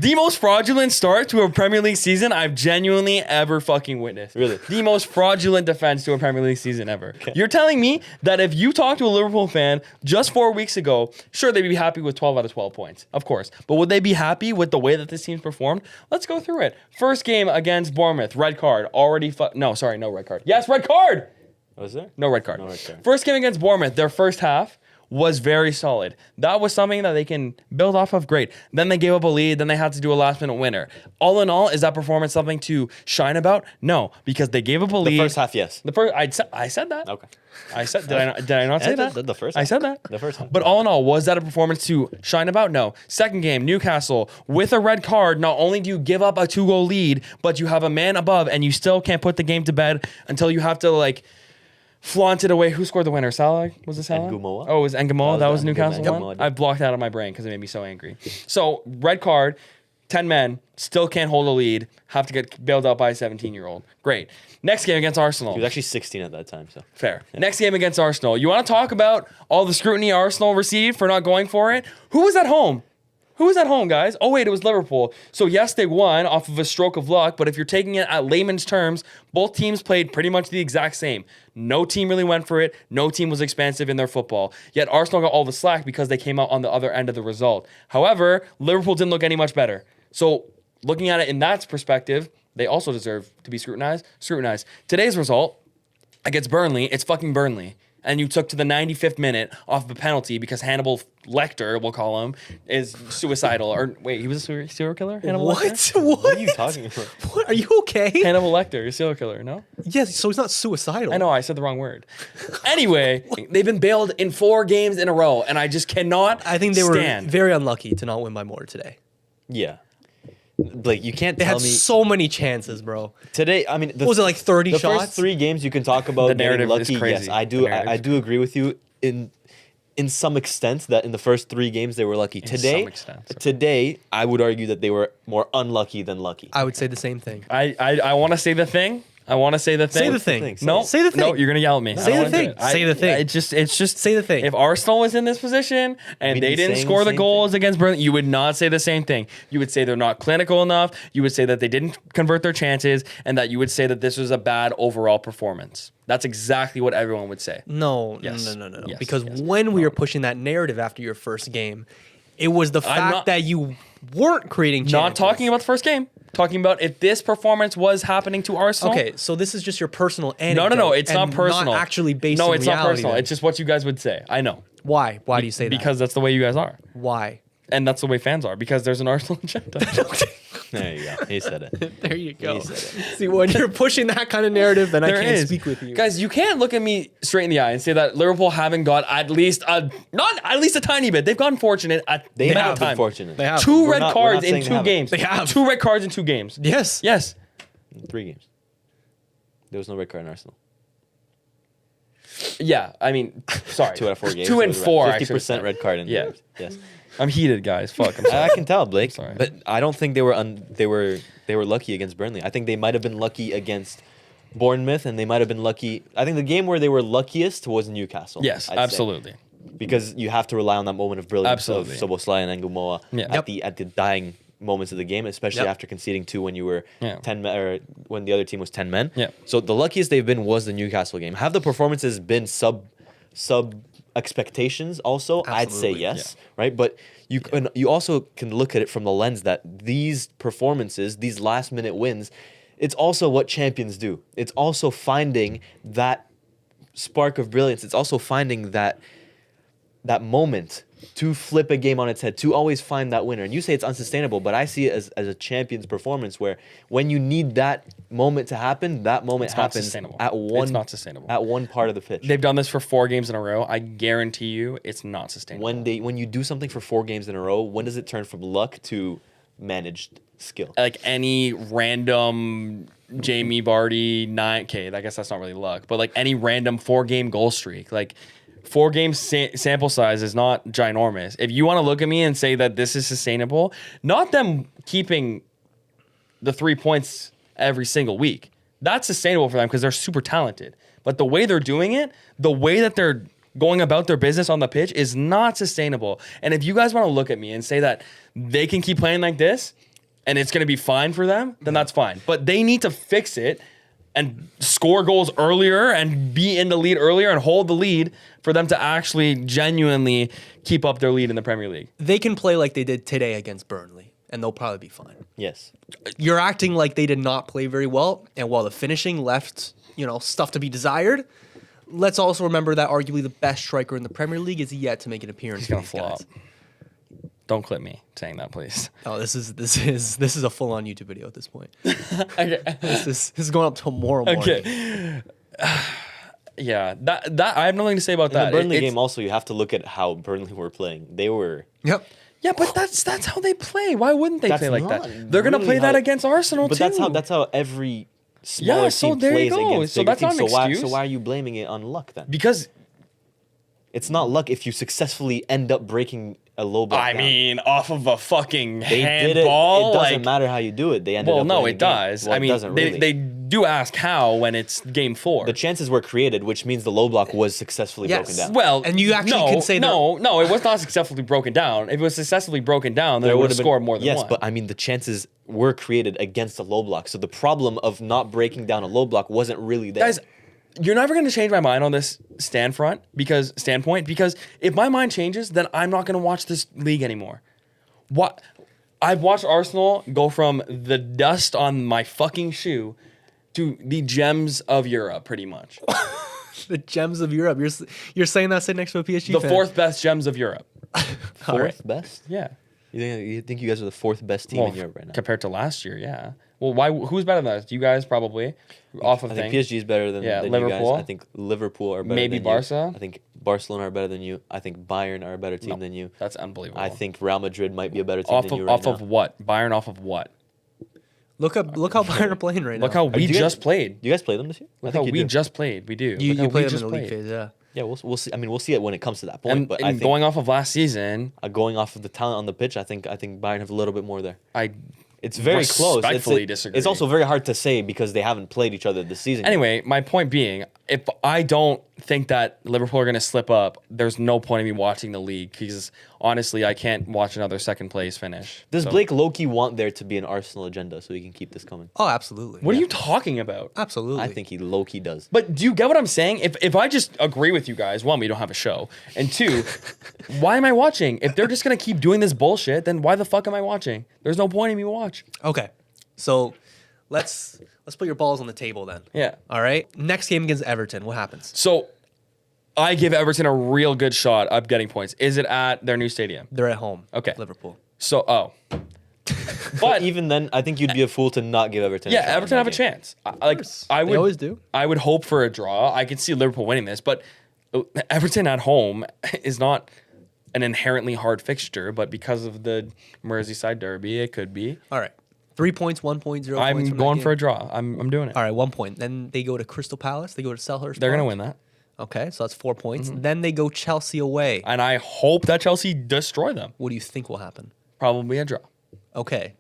The most fraudulent start to a Premier League season I've genuinely ever fucking witnessed. Really? The most fraudulent defense to a Premier League season ever. Okay. You're telling me that if you talk to a Liverpool fan just 4 weeks ago, sure, they'd be happy with 12 out of 12 points, of course. But would they be happy with the way that this team's performed? Let's go through it. First game against Bournemouth, red card. No red card. Yes, red card! Was there? No red card. No red card. First game against Bournemouth, their first half was very solid. That was something that they can build off of. Great. Then they gave up a lead. Then they had to do a last-minute winner. All in all, is that performance something to shine about? No, because they gave up a lead. The first half, yes. I said that. Okay. I said. Did I not say that? The first half. I said that. The first half. But all in all, was that a performance to shine about? No. Second game, Newcastle with a red card. Not only do you give up a 2-goal lead, but you have a man above, and you still can't put the game to bed until you have to flaunt it away. Who scored the winner? Salah? Was it Salah? Ngumoa. Oh, it was Ngumoa. That was Newcastle Ngumoa. one? I blocked that out of my brain because it made me so angry. So, red card, 10 men, still can't hold a lead, have to get bailed out by a 17-year-old. Great. Next game against Arsenal. He was actually 16 at that time, so. Fair. Yeah. Next game against Arsenal. You want to talk about all the scrutiny Arsenal received for not going for it? Who was at home? Who was at home, guys? Oh, wait, it was Liverpool. So, yes, they won off of a stroke of luck, but if you're taking it at layman's terms, both teams played pretty much the exact same. No team really went for it. No team was expansive in their football. Yet Arsenal got all the slack because they came out on the other end of the result. However, Liverpool didn't look any much better. So, looking at it in that perspective, they also deserve to be scrutinized. Today's result against Burnley, it's fucking Burnley. And you took to the 95th minute off of a penalty because Hannibal Lecter, we'll call him, is suicidal. Or wait, he was a serial killer? Hannibal Lecter? What are you talking about? What? Are you okay? HannibalLecter, a serial killer, no? Yes, so he's not suicidal. I know, I said the wrong word. Anyway, they've been bailed in 4 games in a row, and I just cannot I think they stand. were very unlucky to not win by more today. Yeah. Blake, you can't They tell had me so many chances, bro. today. I mean, What was it, like 30 the shots? first 3 games you can talk about The getting narrative lucky. is crazy. Yes, I The do. narrative I is do agree with you in some extent that in the first 3 games they were lucky. some extent, sorry. Today, I would argue that they were more unlucky than lucky. I would say the same thing. I want to say the thing. I want to say the thing. Say the thing. No, Say the thing. No, you're gonna yell at me. Say I don't the wanna do thing. it. Say the thing. It's just Say the thing. If Arsenal was in this position and We'd they be didn't saying score the the same goals against Burnley, you would not say the same thing. You would say they're not clinical enough. You would say that they didn't convert their chances, and that you would say that this was a bad overall performance. That's exactly what everyone would say. No. Yes. No. Yes, Because yes. when we were pushing that narrative after your first game, it was the fact that you weren't creating chances. Not talking about the first game. Talking about if this performance was happening to Arsenal. Okay, so this is just your personal anecdote. No. It's not and personal. Not actually based No, on it's not reality personal. then. It's just what you guys would say. I know. Why? Why do you say that? Because that's the way you guys are. Why? And that's the way fans are. Because there's an Arsenal agenda. There you go. He said it. There you go. He said it. See, when you're pushing that kind of narrative, then I There can't is. speak with you. Guys, you can't look at me straight in the eye and say that Liverpool haven't got at least a tiny bit. They've gotten fortunate at They the amount have of been time. fortunate. They have. Two We're red not- we're cards not in saying they 2 haven't. games. They have. 2 red cards in 2 games. Yes. Yes. 3 games. There was no red card in Arsenal. Yeah. I mean, sorry. 2 out of 4 games. 2 and 4. 50% red card in Yeah. games. Yes. I'm heated, guys. Fuck. I'm sorry. I can tell, Blake. Sorry. But I don't think they were lucky against Burnley. I think they might have been lucky against Bournemouth, and they might have been lucky. I think the game where they were luckiest was Newcastle. Yes, I'd say. absolutely. Because you have to rely on that moment of brilliance Absolutely. of Szoboszlai and Ngumoa Yeah. at the dying moments of the game, especially after conceding 2 when you were Yeah. 10 men, or when the other team was 10 men. Yeah. So the luckiest they've been was the Newcastle game. Have the performances been sub expectations also? I'd say Absolutely, yes, right? But you also can look at it from the lens that these performances, these last minute wins, it's also what champions do. It's also finding that spark of brilliance. It's also finding that moment to flip a game on its head, to always find that winner. And you say it's unsustainable, but I see it as a champion's performance where when you need that moment to happen, that moment It's not happens sustainable. at one It's not sustainable. at one part of the pitch. They've done this for 4 games in a row. I guarantee you it's not sustainable. When you do something for 4 games in a row, when does it turn from luck to managed skill? Like any random Jamie Vardy 9K, I guess that's not really luck, but like any random 4-game goal streak, like 4 game sample size is not ginormous. If you want to look at me and say that this is sustainable, not them keeping the 3 points every single week. That's sustainable for them because they're super talented. But the way they're doing it, the way that they're going about their business on the pitch is not sustainable. And if you guys want to look at me and say that they can keep playing like this, and it's going to be fine for them, then that's fine. But they need to fix it and score goals earlier and be in the lead earlier and hold the lead for them to actually genuinely keep up their lead in the Premier League. They can play like they did today against Burnley, and they'll probably be fine. Yes. You're acting like they did not play very well, and while the finishing left, stuff to be desired, let's also remember that arguably the best striker in the Premier League is yet to make an appearance. He's going to for these flop. guys. Don't clip me saying that, please. Oh, this is a full-on YouTube video at this point. Okay. This is going up tomorrow morning. Okay. Yeah, that I have nothing to say about In the that. Burnley It's- game, also, you have to look at how Burnley were playing. They were. Yep. Yeah, but that's how they play. Why wouldn't they That's play like not that? They're gonna really play that how- against Arsenal But too. that's how every smaller so team there you plays go. against So bigger that's not teams. an So excuse. why are you blaming it on luck then? because It's not luck if you successfully end up breaking a low block. I down. mean, off of a fucking they did it. handball. It doesn't like, matter how you do it. They ended well, up no, winning it the game. does. Well, I it mean, doesn't really. they do ask how when it's game 4. The chances were created, which means the low block was successfully broken down. Well, And you actually can say no, it was not successfully broken down. If it was successfully broken down, then it would have been- scored more than yes, one. but I mean the chances were created against a low block. So the problem of not breaking down a low block wasn't really there. Guys, you're never going to change my mind on this standpoint because if my mind changes, then I'm not going to watch this league anymore. What? I've watched Arsenal go from the dust on my fucking shoe to the gems of Europe, pretty much. The gems of Europe. You're saying that sitting next to a PSG The fan. 4th best gems of Europe. Fourth best? Yeah. You think you guys are the 4th best team in Europe right now? Compared to last year, yeah. Well, why? Who's better than us? You guys probably. Off of I think things. PSG is better than, Yeah, than Liverpool. you guys. I think Liverpool are better Maybe than Barca. you. I think Barcelona are better than you. I think Bayern are a better team No, than you. That's unbelievable. I think Real Madrid might be a better team off than of you right off now. of what? Bayern off of what? Look how Bayern are playing right now. Look how we you guys- just played. You guys play them this year? I Look how think you we do. just played. We do. you Look how play we them in just the league played. phase, yeah. Yeah, we'll see. I mean, we'll see it when it comes to that point. And, but and I think going off of last season, going off of the talent on the pitch, I think Bayern have a little bit more there. I It's very close. Respectfully disagree. It's also very hard to say because they haven't played each other this season. Anyway, my point being, if I don't think that Liverpool are going to slip up, there's no point in me watching the league because honestly, I can't watch another second place finish. Does So- Blake Loki want there to be an Arsenal agenda so he can keep this coming? Oh, absolutely. What are you talking about? Absolutely. I think he Loki does. But do you get what I'm saying? If I just agree with you guys, one, we don't have a show, and two, why am I watching? If they're just gonna keep doing this bullshit, then why the fuck am I watching? There's no point in me watch. Okay. So let's put your balls on the table then. Yeah. All right. Next game against Everton. What happens? So I give Everton a real good shot of getting points. Is it at their new stadium? They're at home. Okay. Liverpool. So But but even then, I think you'd be a fool to not give Everton. yeah, a shot in Everton that have a game. chance. I They would always do. I would hope for a draw. I could see Liverpool winning this, but Everton at home is not an inherently hard fixture, but because of the Merseyside derby, it could be. All right. 3 points, 1 point, 0 I'm points. from going that for a game. draw. I'm doing it. All right, 1 point. Then they go to Crystal Palace. They go to Selhurst. They're gonna Park. win that, Okay, so that's 4 points. Then they go Chelsea away. and I hope that Chelsea destroy them. What do you think will happen? Probably a draw. Okay.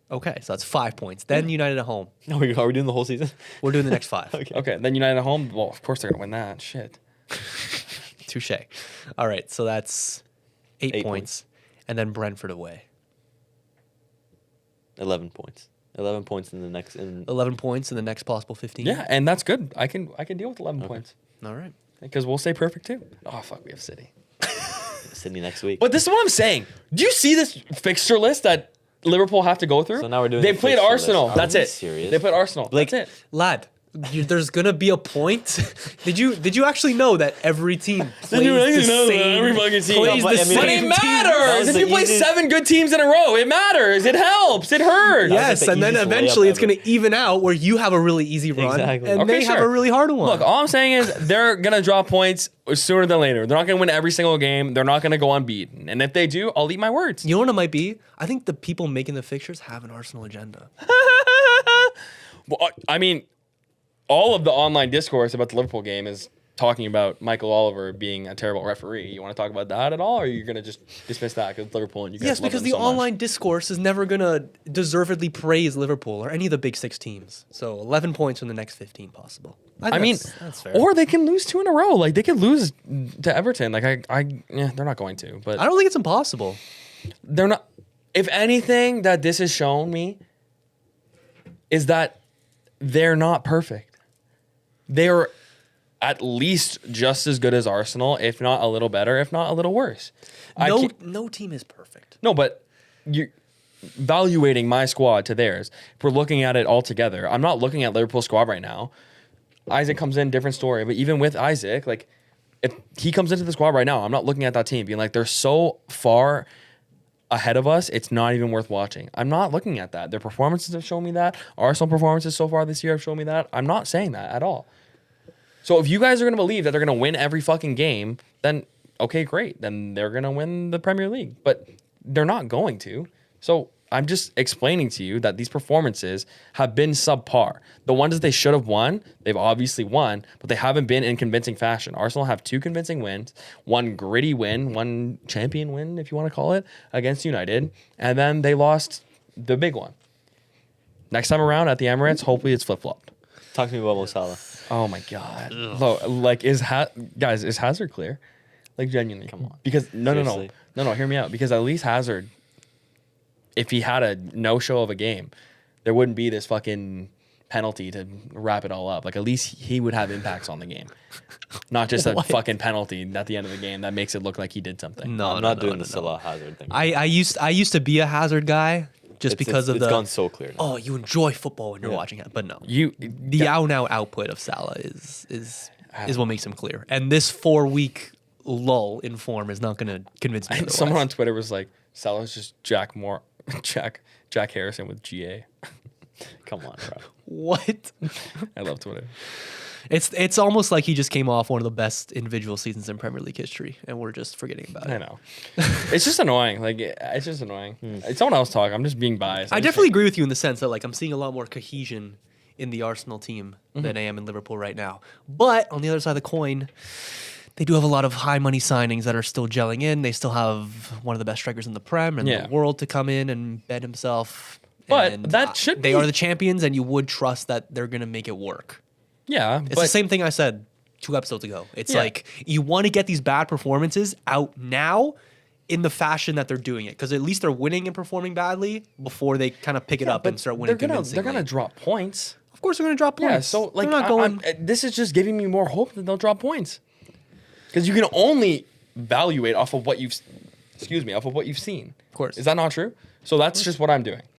Okay, so that's 5 points. Then United at home. Are we doing the whole season? We're doing the next 5. Okay, then United at home. Well, of course they're gonna win that. Shit. Touche. All right, so that's 8 8 points. And then Brentford away. 11 points. 11 points in the next. 11 points in the next possible 15. Yeah, and that's good. I can deal with 11 points All right. because we'll stay perfect too. Oh fuck, we have City. Sydney next week. But this is what I'm saying. Do you see this fixture list that Liverpool have to go through? So now we're doing They the played fixture Arsenal. list. Are That's we it. serious? They played Arsenal. Blake- That's it. Lad, there's gonna be a point. Did you actually know that every team plays you the actually know that same? every fucking team- Plays No, the but I mean- But same it team. That matters. was If the you play easiest- 7 good teams in a row, it matters. It helps. It hurts. Yes, the and then easiest layup eventually it's ever. gonna even out where you have a really easy run Exactly. and Okay, they have sure. a really hard one. Look, all I'm saying is they're gonna drop points sooner than later. They're not gonna win every single game. They're not gonna go unbeaten. And if they do, I'll eat my words. you know what it might be? I think the people making the fixtures have an Arsenal agenda. Well, I mean, all of the online discourse about the Liverpool game is talking about Michael Oliver being a terrible referee. You want to talk about that at all, or are you gonna just dismiss that because Liverpool and you guys Yes, love because them the so much? online discourse is never gonna deservedly praise Liverpool or any of the big 6 teams. So 11 points from the next 15 possible. I mean, that's fair. or they can lose 2 in a row. Like they could lose to Everton. Like they're not going to, but I don't think it's impossible. they're not. If anything that this has shown me is that they're not perfect. They're at least just as good as Arsenal, if not a little better, if not a little worse. No team is perfect. No, but you're evaluating my squad to theirs. If we're looking at it all together, I'm not looking at Liverpool's squad right now. Isaac comes in, different story. But even with Isaac, like, if he comes into the squad right now, I'm not looking at that team being like, they're so far ahead of us, it's not even worth watching. I'm not looking at that. Their performances have shown me that. Arsenal performances so far this year have shown me that. I'm not saying that at all. So if you guys are going to believe that they're going to win every fucking game, then okay, great. Then they're going to win the Premier League. But they're not going to. So I'm just explaining to you that these performances have been subpar. The ones that they should have won, they've obviously won, but they haven't been in convincing fashion. Arsenal have 2 convincing wins, 1 gritty win, 1 champion win, if you want to call it, against United, and then they lost the big one. Next time around at the Emirates, hopefully it's flip-flopped. Talk to me about Mo Salah. Oh my God. Like, guys, is Hazard clear? Like, genuinely. Come on. Because, no, Seriously. hear me out. Because at least Hazard, if he had a no-show of a game, there wouldn't be this fucking penalty to wrap it all up. Like, at least he would have impacts on the game. Not just a fucking penalty at the end of the game that makes it look like he did something. No, I'm not doing the Salah Hazard thing. I used to be a Hazard guy just because of it's gone so clear now. Oh, you enjoy football when you're watching it, but no. The out and out output of Salah is what makes him clear. And this 4-week lull in form is not going to convince me otherwise. Someone on Twitter was like, Salah's just Jack Harrison with GA. Come on, bro. What? I love Twitter. It's almost like he just came off one of the best individual seasons in Premier League history, and we're just forgetting about it. I know. It's just annoying. Like, it's just annoying. It's someone else talk. I'm just being biased. I definitely agree with you in the sense that, like, I'm seeing a lot more cohesion in the Arsenal team than I am in Liverpool right now. But on the other side of the coin, they do have a lot of high money signings that are still gelling in. They still have one of the best strikers in the Prem and the world to come in and bet himself. But and that should they be... are the champions, and you would trust that they're going to make it work. Yeah, It's the same thing I said 2 episodes ago. It's like you want to get these bad performances out now in the fashion that they're doing it, because at least they're winning and performing badly before they kind of pick it up and start winning convincingly. They're gonna drop points. Of course, they're going to drop points. Yeah, so like, they're not going. this is just giving me more hope that they'll drop points, because you can only evaluate off of what you've seen. Of course. Is that not true? So that's just what I'm doing.